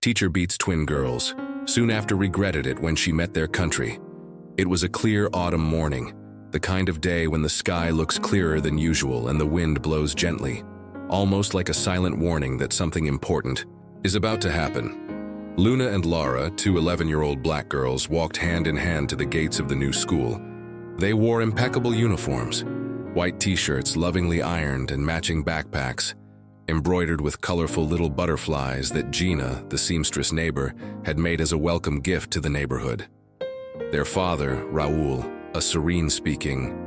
Teacher beats twin girls. Soon after regretted it when she met their country. It was a clear autumn morning, the kind of day when the sky looks clearer than usual and the wind blows gently, almost like a silent warning that something important is about to happen. Luna and Lara, two 11-year-old black girls, walked hand in hand to the gates of the new school. They wore impeccable uniforms, white t-shirts lovingly ironed and matching backpacks, embroidered with colorful little butterflies that Gina, the seamstress neighbor, had made as a welcome gift to the neighborhood. Their father, Raul, a serene-speaking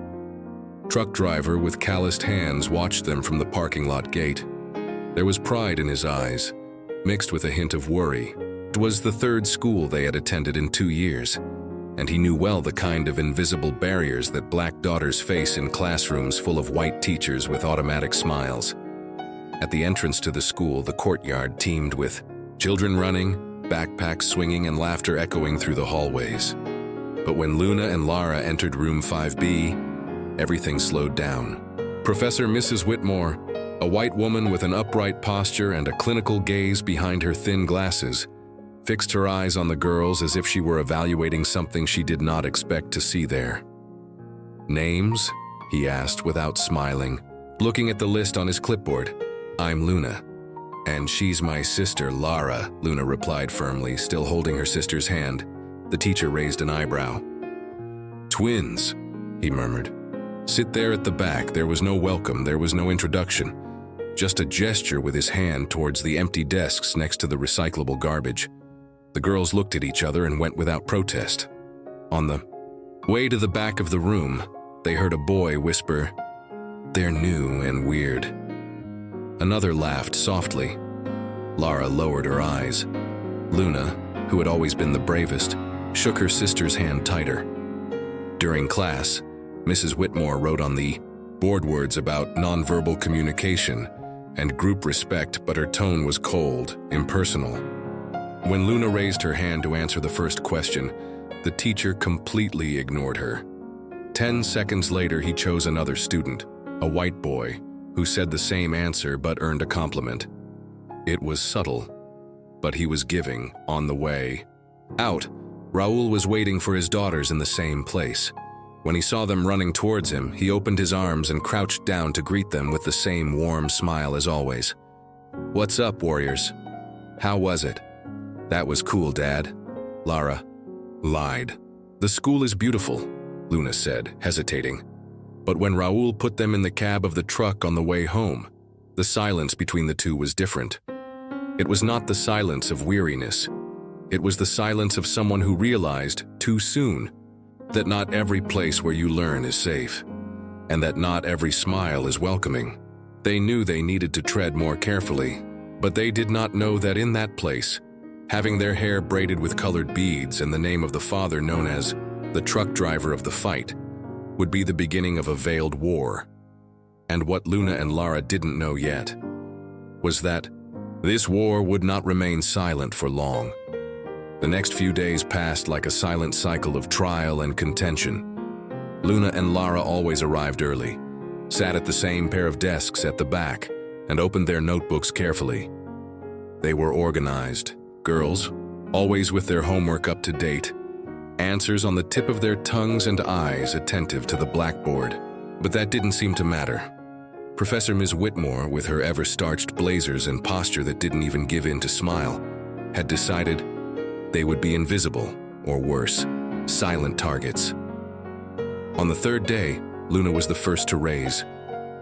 truck driver with calloused hands, watched them from the parking lot gate. There was pride in his eyes, mixed with a hint of worry. It was the third school they had attended in 2 years, and he knew well the kind of invisible barriers that black daughters face in classrooms full of white teachers with automatic smiles. At the entrance to the school, the courtyard teemed with children running, backpacks swinging, and laughter echoing through the hallways. But when Luna and Lara entered room 5B, everything slowed down. Professor Mrs. Whitmore, a white woman with an upright posture and a clinical gaze behind her thin glasses, fixed her eyes on the girls as if she were evaluating something she did not expect to see there. "Names?" he asked without smiling, looking at the list on his clipboard. "I'm Luna. And she's my sister, Lara," Luna replied firmly, still holding her sister's hand. The teacher raised an eyebrow. "Twins," he murmured. "Sit there at the back." There was no welcome, there was no introduction. Just a gesture with his hand towards the empty desks next to the recyclable garbage. The girls looked at each other and went without protest. On the way to the back of the room, they heard a boy whisper, "They're new and weird." Another laughed softly. Lara lowered her eyes. Luna, who had always been the bravest, shook her sister's hand tighter. During class, Mrs. Whitmore wrote on the board words about nonverbal communication and group respect, but her tone was cold, impersonal. When Luna raised her hand to answer the first question, the teacher completely ignored her. 10 seconds later, he chose another student, a white boy, who said the same answer but earned a compliment. It was subtle, but he was giving. On the way out, Raul was waiting for his daughters in the same place. When he saw them running towards him, he opened his arms and crouched down to greet them with the same warm smile as always. "What's up, warriors? How was it?" "That was cool, Dad." Lara lied. "The school is beautiful," Luna said, hesitating. But when Raul put them in the cab of the truck on the way home, the silence between the two was different. It was not the silence of weariness. It was the silence of someone who realized, too soon, that not every place where you learn is safe, and that not every smile is welcoming. They knew they needed to tread more carefully, but they did not know that in that place, having their hair braided with colored beads and the name of the father known as the truck driver of the fight, would be the beginning of a veiled war. And what Luna and Lara didn't know yet was that this war would not remain silent for long. The next few days passed like a silent cycle of trial and contention. Luna and Lara always arrived early, sat at the same pair of desks at the back, and opened their notebooks carefully. They were organized, girls, always with their homework up to date, answers on the tip of their tongues and eyes attentive to the blackboard. But that didn't seem to matter. Professor Ms. Whitmore, with her ever-starched blazers and posture that didn't even give in to smile, had decided they would be invisible, or worse, silent targets. On the third day, Luna was the first to raise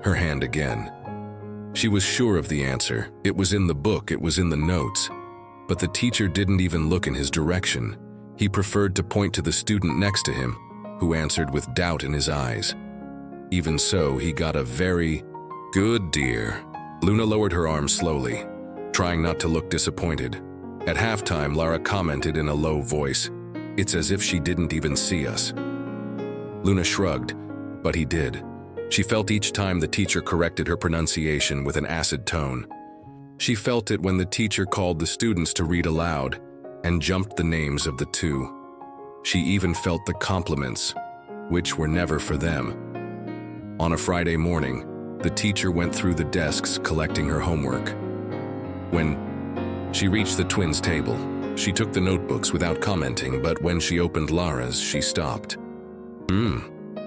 her hand again. She was sure of the answer. It was in the book, it was in the notes. But the teacher didn't even look in his direction. He preferred to point to the student next to him, who answered with doubt in his eyes. Even so, he got a very good, dear. Luna lowered her arm slowly, trying not to look disappointed. At halftime, Lara commented in a low voice, "It's as if she didn't even see us." Luna shrugged, but he did. She felt each time the teacher corrected her pronunciation with an acid tone. She felt it when the teacher called the students to read aloud and jumped the names of the two. She even felt the compliments, which were never for them. On a Friday morning, the teacher went through the desks collecting her homework. When She reached the twins' table. She took the notebooks without commenting, but when she opened Lara's, she stopped.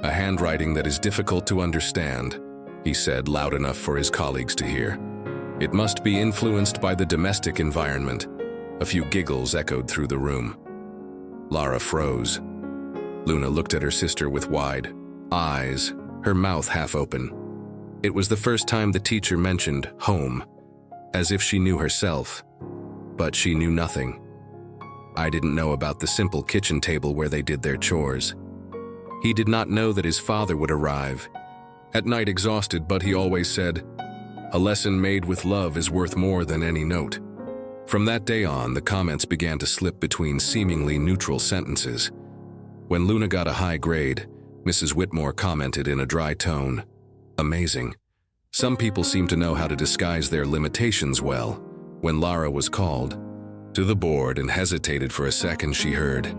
A handwriting that is difficult to understand," he said loud enough for his colleagues to hear. "It must be influenced by the domestic environment." A few giggles echoed through the room. Lara froze. Luna looked at her sister with wide eyes, her mouth half open. It was the first time the teacher mentioned home, as if she knew herself. But she knew nothing. I didn't know about the simple kitchen table where they did their chores. He did not know that his father would arrive. At night exhausted, but he always said, "A lesson made with love is worth more than any note." From that day on, the comments began to slip between seemingly neutral sentences. When Luna got a high grade, Mrs. Whitmore commented in a dry tone, "Amazing. Some people seem to know how to disguise their limitations well." When Lara was called to the board and hesitated for a second, she heard,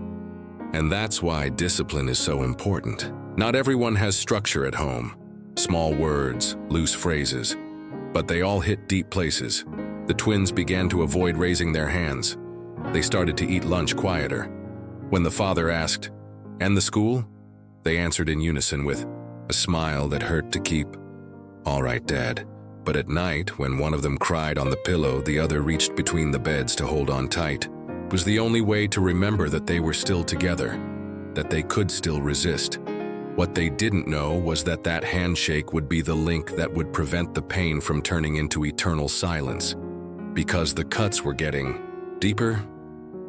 "And that's why discipline is so important. Not everyone has structure at home. Small words, loose phrases, but they all hit deep places." The twins began to avoid raising their hands. They started to eat lunch quieter. When the father asked, "And the school?" they answered in unison with a smile that hurt to keep. "All right, Dad." But at night, when one of them cried on the pillow, the other reached between the beds to hold on tight. It was the only way to remember that they were still together, that they could still resist. What they didn't know was that that handshake would be the link that would prevent the pain from turning into eternal silence. Because the cuts were getting deeper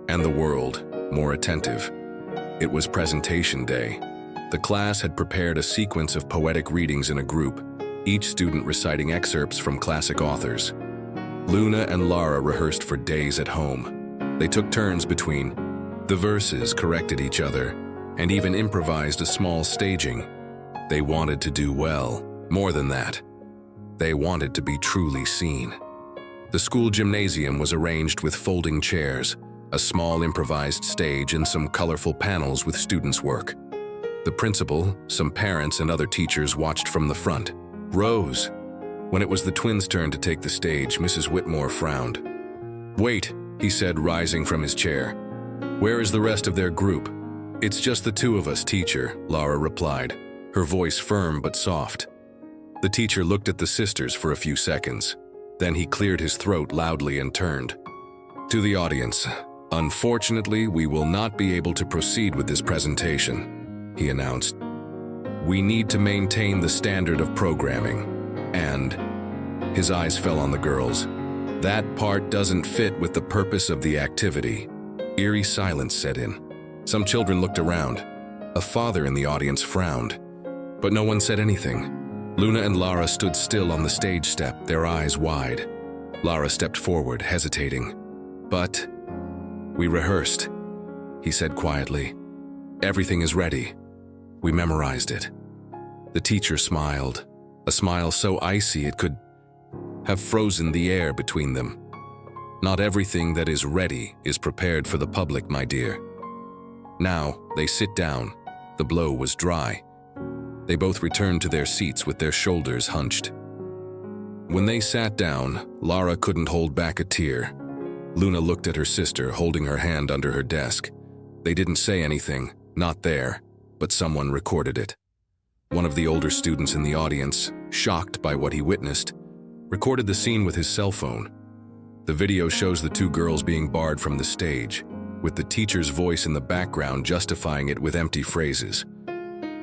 and the world more attentive. It was presentation day. The class had prepared a sequence of poetic readings in a group, each student reciting excerpts from classic authors. Luna and Lara rehearsed for days at home. They took turns between the verses, corrected each other, and even improvised a small staging. They wanted to do well. More than that, they wanted to be truly seen. The school gymnasium was arranged with folding chairs, a small improvised stage, and some colorful panels with students' work. The principal, some parents, and other teachers watched from the front rows. When it was the twins' turn to take the stage, Mrs. Whitmore frowned. "Wait," he said, rising from his chair. "Where is the rest of their group?" "It's just the two of us, teacher," Lara replied, her voice firm but soft. The teacher looked at the sisters for a few seconds. Then he cleared his throat loudly and turned to the audience. "Unfortunately, we will not be able to proceed with this presentation," he announced. "We need to maintain the standard of programming, and," his eyes fell on the girls, "that part doesn't fit with the purpose of the activity." Eerie silence set in. Some children looked around. A father in the audience frowned, but no one said anything. Luna and Lara stood still on the stage step, their eyes wide. Lara stepped forward, hesitating. "But we rehearsed," he said quietly. "Everything is ready. We memorized it." The teacher smiled, a smile so icy it could have frozen the air between them. "Not everything that is ready is prepared for the public, my dear." Now they sit down. The blow was dry. They both returned to their seats with their shoulders hunched. When they sat down, Lara couldn't hold back a tear. Luna looked at her sister, holding her hand under her desk. They didn't say anything, not there, but someone recorded it. One of the older students in the audience, shocked by what he witnessed, recorded the scene with his cell phone. The video shows the two girls being barred from the stage, with the teacher's voice in the background justifying it with empty phrases.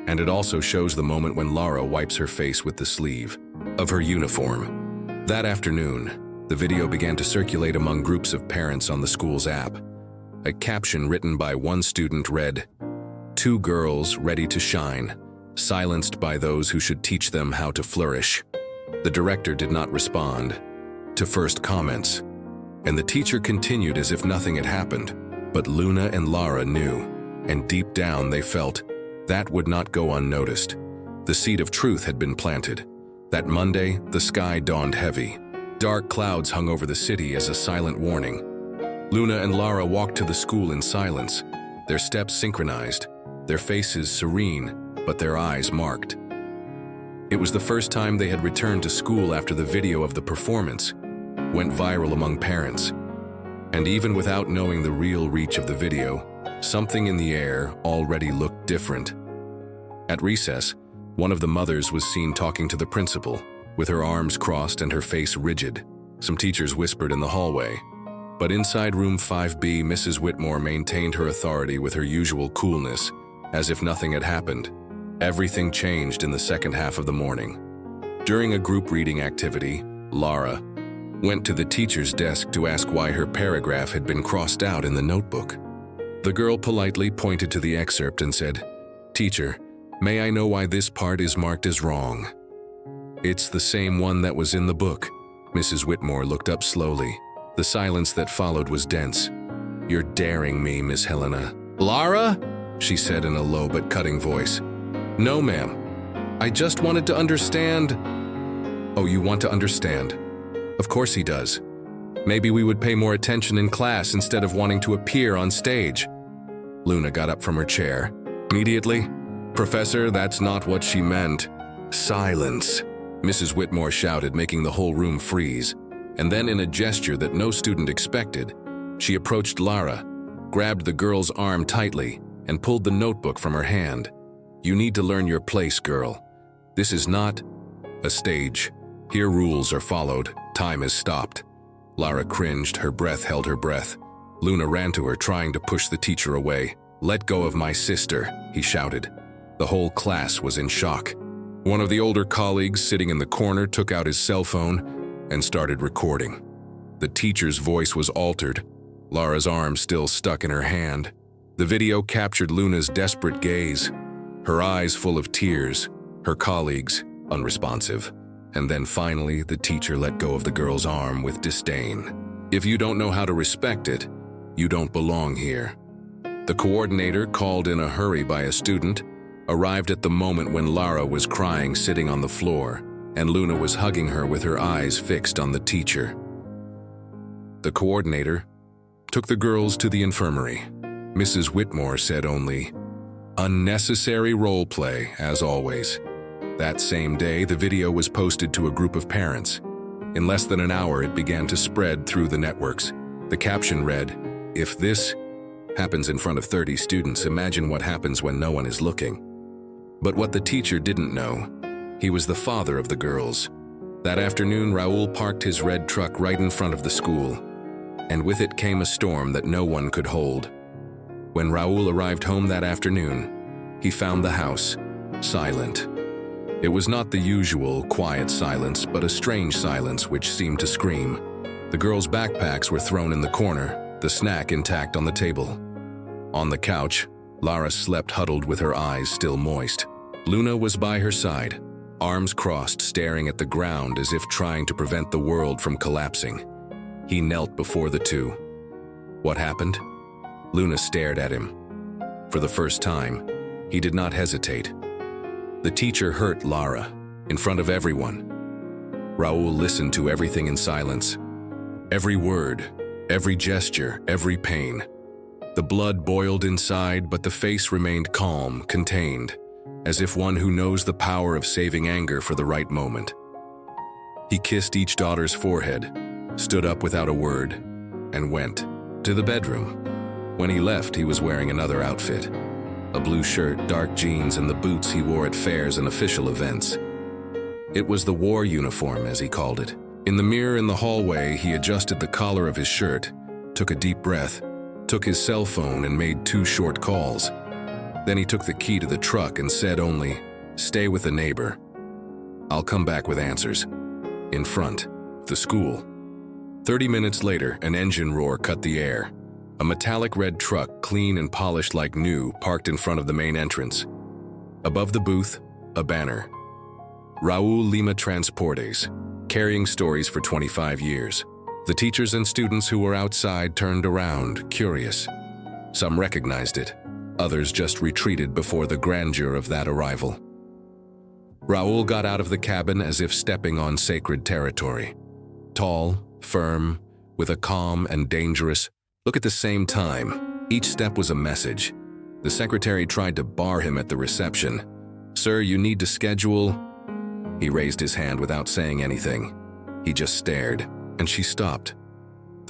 And it also shows the moment when Lara wipes her face with the sleeve of her uniform. That afternoon, the video began to circulate among groups of parents on the school's app. A caption written by one student read, "Two girls ready to shine, silenced by those who should teach them how to flourish." The director did not respond to first comments, and the teacher continued as if nothing had happened. But Luna and Lara knew, and deep down they felt that would not go unnoticed. The seed of truth had been planted. That Monday, the sky dawned heavy. Dark clouds hung over the city as a silent warning. Luna and Lara walked to the school in silence, their steps synchronized, their faces serene, but their eyes marked. It was the first time they had returned to school after the video of the performance went viral among parents. And even without knowing the real reach of the video, something in the air already looked different. At recess, one of the mothers was seen talking to the principal, with her arms crossed and her face rigid. Some teachers whispered in the hallway. But inside room 5B, Mrs. Whitmore maintained her authority with her usual coolness, as if nothing had happened. Everything changed in the second half of the morning. During a group reading activity, Lara went to the teacher's desk to ask why her paragraph had been crossed out in the notebook. The girl politely pointed to the excerpt and said, "Teacher, may I know why this part is marked as wrong?" "It's the same one that was in the book." Mrs. Whitmore looked up slowly. The silence that followed was dense. "You're daring me, Miss Helena." "Lara?" she said in a low but cutting voice. "No, ma'am. I just wanted to understand." "Oh, you want to understand? Of course he does. Maybe we would pay more attention in class instead of wanting to appear on stage." Luna got up from her chair. Immediately, "Professor, that's not what she meant." "Silence," Mrs. Whitmore shouted, making the whole room freeze. And then, in a gesture that no student expected, she approached Lara, grabbed the girl's arm tightly, and pulled the notebook from her hand. "You need to learn your place, girl. This is not a stage. Here rules are followed. Time is stopped." Lara cringed, her breath held her breath. Luna ran to her, trying to push the teacher away. "Let go of my sister," he shouted. The whole class was in shock. One of the older colleagues sitting in the corner took out his cell phone and started recording. The teacher's voice was altered, Lara's arm still stuck in her hand. The video captured Luna's desperate gaze, her eyes full of tears, her colleagues unresponsive. And then finally, the teacher let go of the girl's arm with disdain. "If you don't know how to respect it, you don't belong here." The coordinator, called in a hurry by a student, arrived at the moment when Lara was crying, sitting on the floor, and Luna was hugging her with her eyes fixed on the teacher. The coordinator took the girls to the infirmary. Mrs. Whitmore said only, "Unnecessary role play, as always." That same day, the video was posted to a group of parents. In less than an hour, it began to spread through the networks. The caption read, "If this happens in front of 30 students, imagine what happens when no one is looking." But what the teacher didn't know, he was the father of the girls. That afternoon, Raoul parked his red truck right in front of the school, and with it came a storm that no one could hold. When Raoul arrived home that afternoon, he found the house silent. It was not the usual quiet silence, but a strange silence which seemed to scream. The girls' backpacks were thrown in the corner, the snack intact on the table. On the couch, Lara slept huddled with her eyes still moist. Luna was by her side, arms crossed, staring at the ground as if trying to prevent the world from collapsing. He knelt before the two. "What happened?" Luna stared at him. For the first time, he did not hesitate. The teacher hurt Lara, in front of everyone. Raoul listened to everything in silence. Every word, every gesture, every pain. The blood boiled inside, but the face remained calm, contained, as if one who knows the power of saving anger for the right moment. He kissed each daughter's forehead, stood up without a word, and went to the bedroom. When he left, he was wearing another outfit. A blue shirt, dark jeans, and the boots he wore at fairs and official events. It was the war uniform, as he called it. In the mirror in the hallway, he adjusted the collar of his shirt, took a deep breath, took his cell phone and made 2 short calls. Then he took the key to the truck and said only, "Stay with the neighbor. I'll come back with answers." In front, the school. 30 minutes later, an engine roar cut the air. A metallic red truck, clean and polished like new, parked in front of the main entrance. Above the booth, a banner. Raoul Lima Transportes, carrying stories for 25 years. The teachers and students who were outside turned around, curious. Some recognized it. Others just retreated before the grandeur of that arrival. Raoul got out of the cabin as if stepping on sacred territory. Tall, firm, with a calm and dangerous look at the same time. Each step was a message. The secretary tried to bar him at the reception. "Sir, you need to schedule..." He raised his hand without saying anything. He just stared, and she stopped.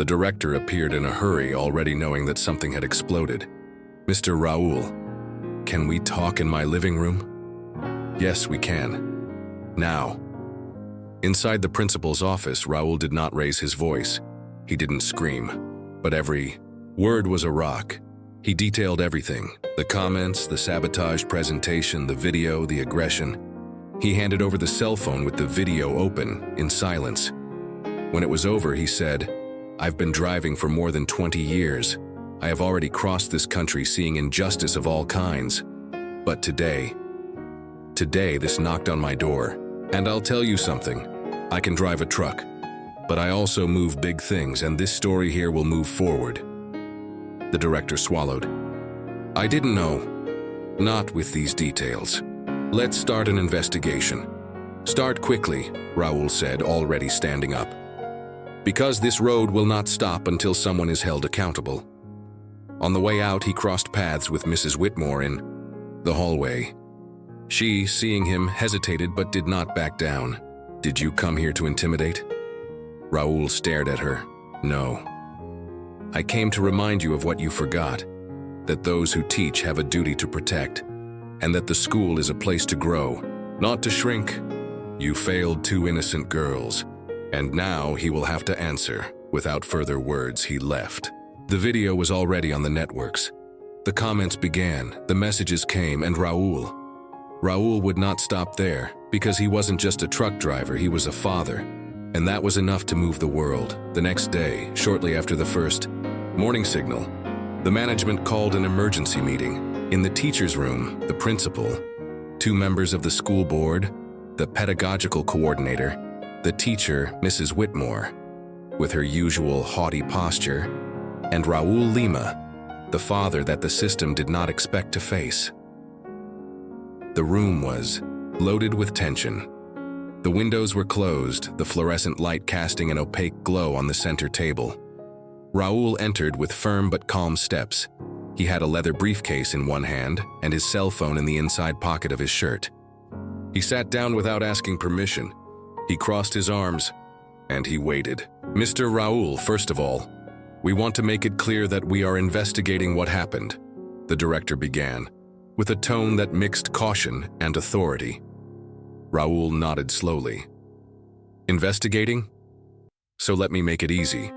The director appeared in a hurry, already knowing that something had exploded. "Mr. Raoul, can we talk in my living room?" "Yes, we can. Now." Inside the principal's office, Raoul did not raise his voice. He didn't scream, but every word was a rock. He detailed everything: the comments, the sabotage presentation, the video, the aggression. He handed over the cell phone with the video open, in silence. When it was over, he said, "I've been driving for more than 20 years. I have already crossed this country seeing injustice of all kinds. But today this knocked on my door. And I'll tell you something. I can drive a truck, but I also move big things, and this story here will move forward." The director swallowed. "I didn't know. Not with these details. Let's start an investigation." "Start quickly," Raoul said, already standing up. "Because this road will not stop until someone is held accountable." On the way out, he crossed paths with Mrs. Whitmore in the hallway. She, seeing him, hesitated but did not back down. "Did you come here to intimidate?" Raoul stared at her. "No. I came to remind you of what you forgot, that those who teach have a duty to protect, and that the school is a place to grow, not to shrink. You failed 2 innocent girls, and now he will have to answer." Without further words, he left. The video was already on the networks. The comments began, the messages came, and Raoul would not stop there, because he wasn't just a truck driver, he was a father. And that was enough to move the world. The next day, shortly after the first morning signal, the management called an emergency meeting. In the teacher's room, the principal, 2 members of the school board, the pedagogical coordinator, the teacher, Mrs. Whitmore, with her usual haughty posture, and Raoul Lima, the father that the system did not expect to face. The room was loaded with tension. The windows were closed, the fluorescent light casting an opaque glow on the center table. Raoul entered with firm but calm steps. He had a leather briefcase in one hand and his cell phone in the inside pocket of his shirt. He sat down without asking permission. He crossed his arms, and he waited. "Mr. Raoul, first of all, we want to make it clear that we are investigating what happened," the director began, with a tone that mixed caution and authority. Raoul nodded slowly. "Investigating? So let me make it easy."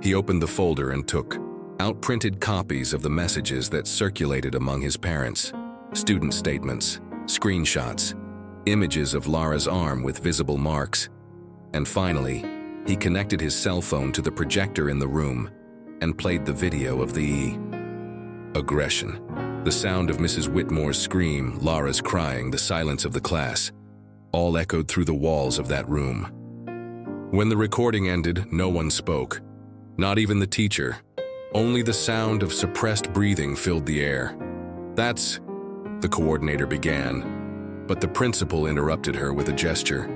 He opened the folder and took out printed copies of the messages that circulated among his parents, student statements, screenshots, images of Lara's arm with visible marks, and finally, he connected his cell phone to the projector in the room and played the video of the aggression. The sound of Mrs. Whitmore's scream, Lara's crying, the silence of the class, all echoed through the walls of that room. When the recording ended, no one spoke, not even the teacher. Only the sound of suppressed breathing filled the air. "That's," the coordinator began, but the principal interrupted her with a gesture.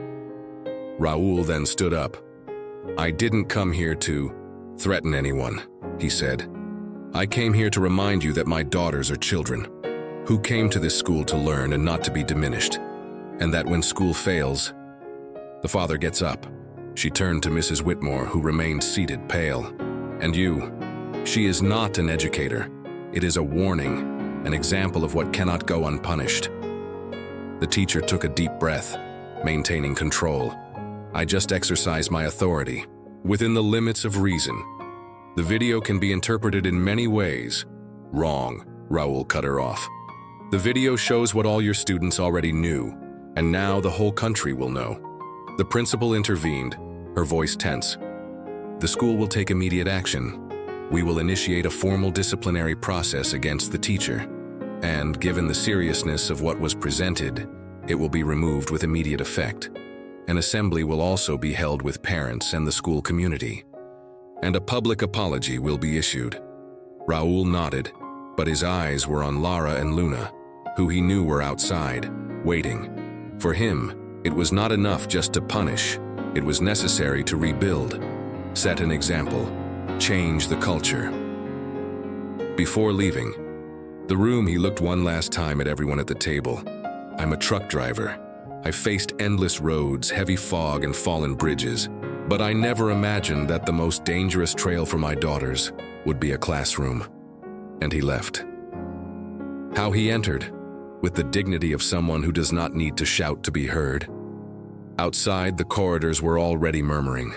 Raoul then stood up. "I didn't come here to threaten anyone," he said. "I came here to remind you that my daughters are children, who came to this school to learn and not to be diminished, and that when school fails..." The father gets up. She turned to Mrs. Whitmore, who remained seated, pale. "And you, she is not an educator. It is a warning, an example of what cannot go unpunished." The teacher took a deep breath, maintaining control. "I just exercise my authority, within the limits of reason. The video can be interpreted in many ways." "Wrong," Raoul cut her off. "The video shows what all your students already knew, and now the whole country will know." The principal intervened, her voice tense. "The school will take immediate action. We will initiate a formal disciplinary process against the teacher, and given the seriousness of what was presented, it will be removed with immediate effect. An assembly will also be held with parents and the school community, and a public apology will be issued." Raoul nodded, but his eyes were on Lara and Luna, who he knew were outside, waiting. For him, it was not enough just to punish. It was necessary to rebuild, set an example, change the culture. Before leaving the room, he looked one last time at everyone at the table. "I'm a truck driver. I faced endless roads, heavy fog, and fallen bridges. But I never imagined that the most dangerous trail for my daughters would be a classroom. And he left. How he entered, with the dignity of someone who does not need to shout to be heard. Outside, the corridors were already murmuring.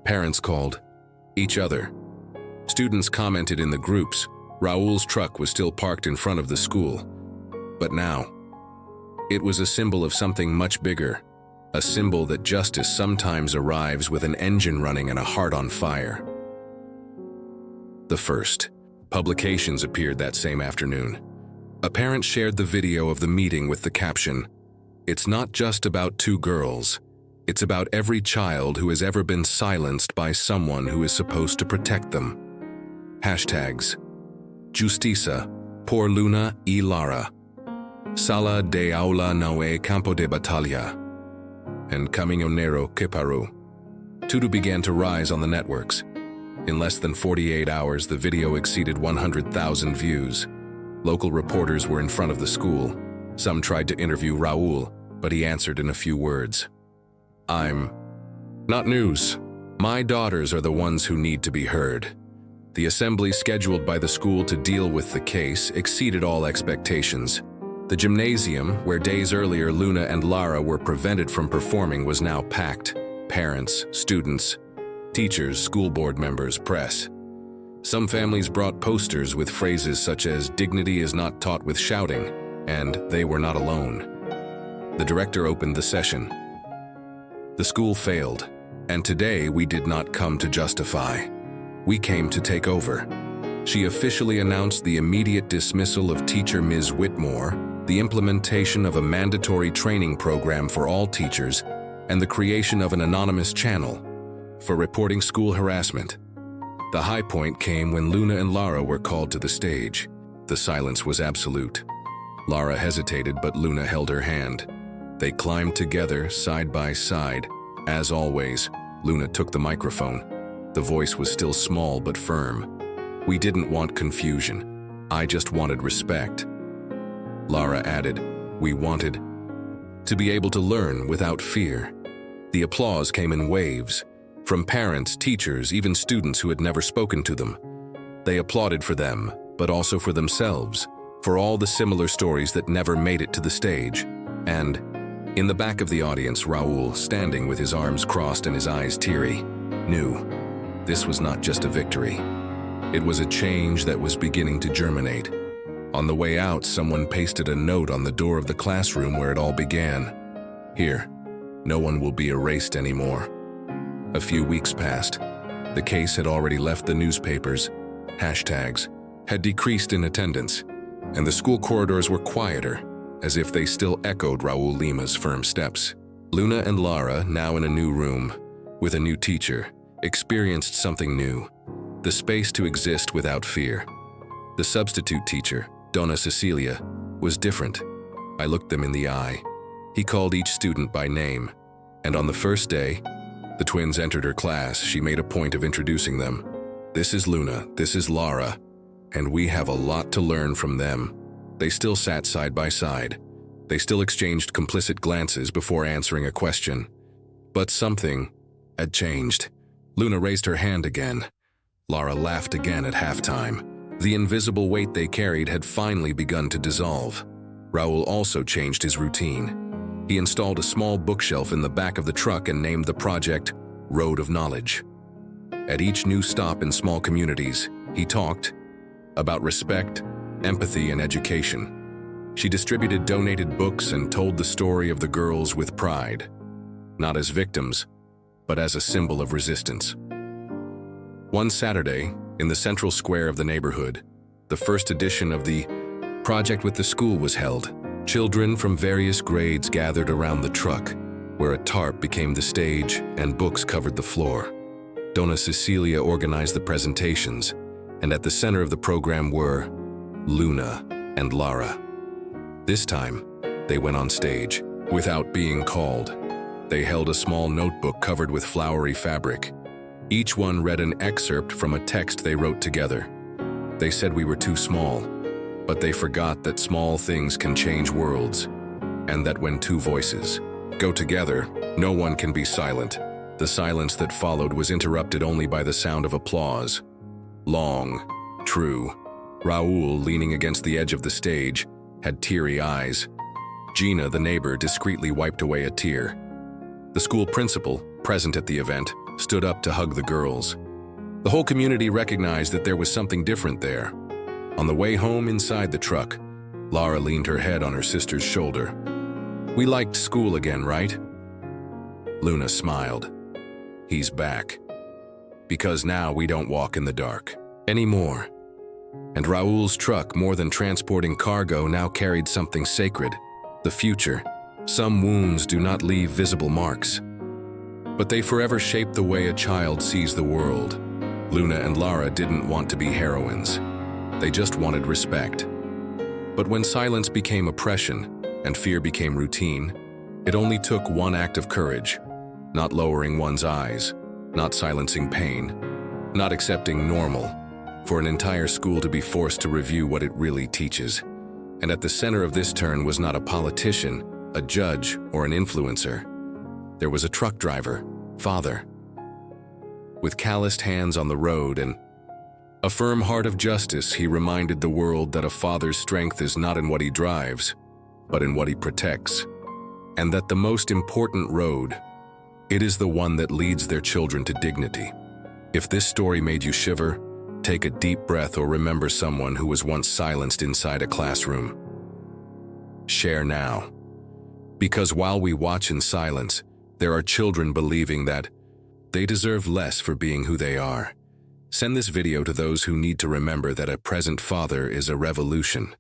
Parents called each other. Students commented in the groups. Raul's truck was still parked in front of the school. But now, it was a symbol of something much bigger, a symbol that justice sometimes arrives with an engine running and a heart on fire. The first publications appeared that same afternoon. A parent shared the video of the meeting with the caption, "It's not just about two girls. It's about every child who has ever been silenced by someone who is supposed to protect them." Hashtags: Justiça por Luna y Lara, Sala de Aula Naue Campo de Batalha, and Caminhoneiro que Parou. Tudo began to rise on the networks. In less than 48 hours, the video exceeded 100,000 views. Local reporters were in front of the school. Some tried to interview Raul, but he answered in a few words. "I'm not news. My daughters are the ones who need to be heard." The assembly scheduled by the school to deal with the case exceeded all expectations. The gymnasium, where days earlier Luna and Lara were prevented from performing, was now packed. Parents, students, teachers, school board members, press. Some families brought posters with phrases such as "Dignity is not taught with shouting," and "They were not alone." The director opened the session. "The school failed, and today we did not come to justify. We came to take over." She officially announced the immediate dismissal of teacher Ms. Whitmore, the implementation of a mandatory training program for all teachers, and the creation of an anonymous channel for reporting school harassment. The high point came when Luna and Lara were called to the stage. The silence was absolute. Lara hesitated, but Luna held her hand. They climbed together, side by side. As always, Luna took the microphone. The voice was still small but firm. "We didn't want confusion. I just wanted respect." Lara added, "We wanted to be able to learn without fear." The applause came in waves, from parents, teachers, even students who had never spoken to them. They applauded for them, but also for themselves, for all the similar stories that never made it to the stage. And, in the back of the audience, Raul, standing with his arms crossed and his eyes teary, knew this was not just a victory. It was a change that was beginning to germinate. On the way out, someone pasted a note on the door of the classroom where it all began. "Here, no one will be erased anymore." A few weeks passed. The case had already left the newspapers. Hashtags had decreased in attendance, and the school corridors were quieter, as if they still echoed Raul Lima's firm steps. Luna and Lara, now in a new room, with a new teacher, experienced something new: the space to exist without fear. The substitute teacher, Dona Cecilia, was different. I looked them in the eye. He called each student by name, and on the first day, the twins entered her class. She made a point of introducing them. "This is Luna, this is Lara, and we have a lot to learn from them." They still sat side by side. They still exchanged complicit glances before answering a question. But something had changed. Luna raised her hand again. Lara laughed again at halftime. The invisible weight they carried had finally begun to dissolve. Raul also changed his routine. He installed a small bookshelf in the back of the truck and named the project Road of Knowledge. At each new stop in small communities, he talked about respect, empathy, and education. She distributed donated books and told the story of the girls with pride, not as victims, but as a symbol of resistance. One Saturday, in the central square of the neighborhood, the first edition of the Project with the School was held. Children from various grades gathered around the truck, where a tarp became the stage and books covered the floor. Dona Cecilia organized the presentations, and at the center of the program were Luna and Lara. This time, they went on stage without being called. They held a small notebook covered with flowery fabric. Each one read an excerpt from a text they wrote together. They said we were too small, but they forgot that small things can change worlds, and that when two voices go together, no one can be silent. The silence that followed was interrupted only by the sound of applause. Long, true. Raul, leaning against the edge of the stage, had teary eyes. Gina, the neighbor, discreetly wiped away a tear. The school principal, present at the event, stood up to hug the girls. The whole community recognized that there was something different there. On the way home inside the truck, Lara leaned her head on her sister's shoulder. "We liked school again, right?" Luna smiled. "He's back. Because now we don't walk in the dark anymore." And Raul's truck, more than transporting cargo, now carried something sacred: the future. Some wounds do not leave visible marks, but they forever shape the way a child sees the world. Luna and Lara didn't want to be heroines. They just wanted respect. But when silence became oppression and fear became routine, it only took one act of courage: not lowering one's eyes, not silencing pain, not accepting normal, for an entire school to be forced to review what it really teaches. And at the center of this turn was not a politician, a judge, or an influencer. There was a truck driver, father. With calloused hands on the road and a firm heart of justice, he reminded the world that a father's strength is not in what he drives, but in what he protects. And that the most important road, it is the one that leads their children to dignity. If this story made you shiver, take a deep breath or remember someone who was once silenced inside a classroom. Share now. Because while we watch in silence, there are children believing that they deserve less for being who they are. Send this video to those who need to remember that a present father is a revolution.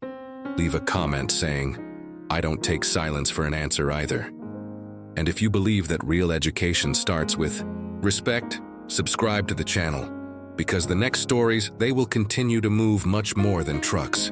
Leave a comment saying, "I don't take silence for an answer either." And if you believe that real education starts with respect, subscribe to the channel, because the next stories, they will continue to move much more than trucks.